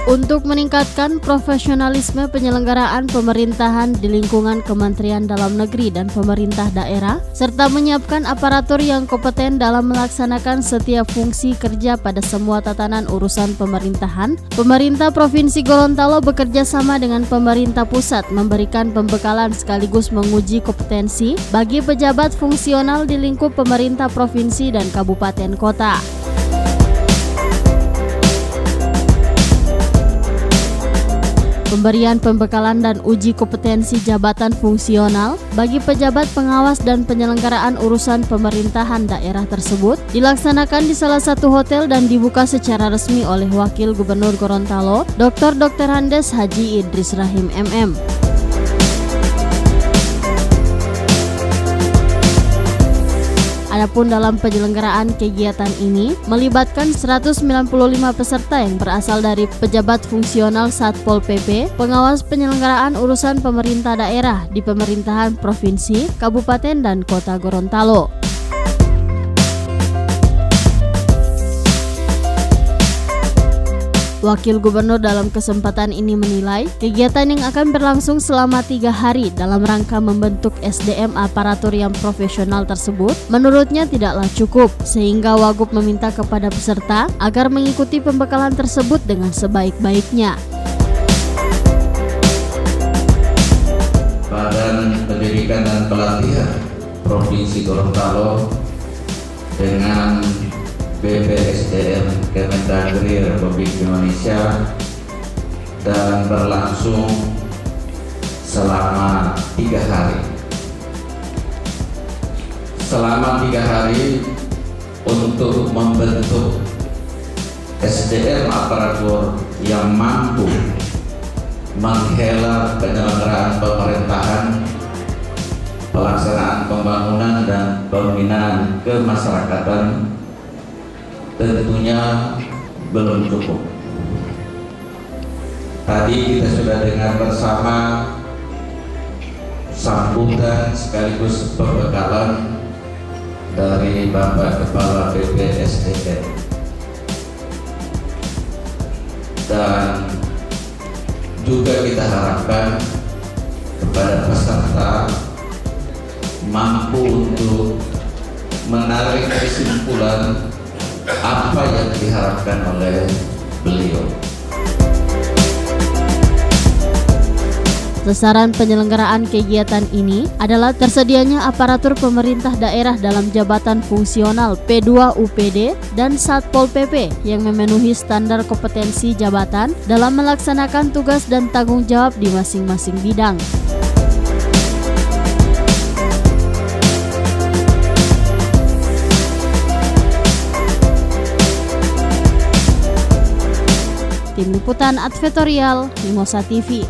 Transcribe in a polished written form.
Untuk meningkatkan profesionalisme penyelenggaraan pemerintahan di lingkungan Kementerian Dalam Negeri dan pemerintah daerah, serta menyiapkan aparatur yang kompeten dalam melaksanakan setiap fungsi kerja pada semua tatanan urusan pemerintahan, pemerintah Provinsi Gorontalo bekerja sama dengan pemerintah pusat memberikan pembekalan sekaligus menguji kompetensi bagi pejabat fungsional di lingkup pemerintah provinsi dan kabupaten kota. Pemberian pembekalan dan uji kompetensi jabatan fungsional bagi pejabat pengawas dan penyelenggaraan urusan pemerintahan daerah tersebut dilaksanakan di salah satu hotel dan dibuka secara resmi oleh Wakil Gubernur Gorontalo, Dr. Andes Haji Idris Rahim MM. Adapun dalam penyelenggaraan kegiatan ini melibatkan 195 peserta yang berasal dari pejabat fungsional Satpol PP, pengawas penyelenggaraan urusan pemerintah daerah di pemerintahan provinsi, kabupaten, dan kota Gorontalo. Wakil Gubernur dalam kesempatan ini menilai kegiatan yang akan berlangsung selama 3 hari dalam rangka membentuk SDM aparatur yang profesional tersebut menurutnya tidaklah cukup, sehingga Wagub meminta kepada peserta agar mengikuti pembekalan tersebut dengan sebaik-baiknya. Badan Pendidikan dan Pelatihan Provinsi Gorontalo dengan BPSDM Kemendagri Republik Indonesia dan berlangsung selama 3 hari. Selama 3 hari untuk membentuk SDM aparatur yang mampu menghela penyelenggaraan pemerintahan, pelaksanaan pembangunan dan pembinaan kemasyarakatan tentunya belum cukup. Tadi kita sudah dengar bersama sambutan sekaligus pembekalan dari Bapak Kepala BPSDM, dan juga kita harapkan kepada peserta mampu untuk menarik kesimpulan apa yang diharapkan oleh beliau. Sasaran penyelenggaraan kegiatan ini adalah tersedianya aparatur pemerintah daerah dalam jabatan fungsional P2 UPD dan Satpol PP yang memenuhi standar kompetensi jabatan dalam melaksanakan tugas dan tanggung jawab di masing-masing bidang. Tim Liputan Advertorial Mimosa TV.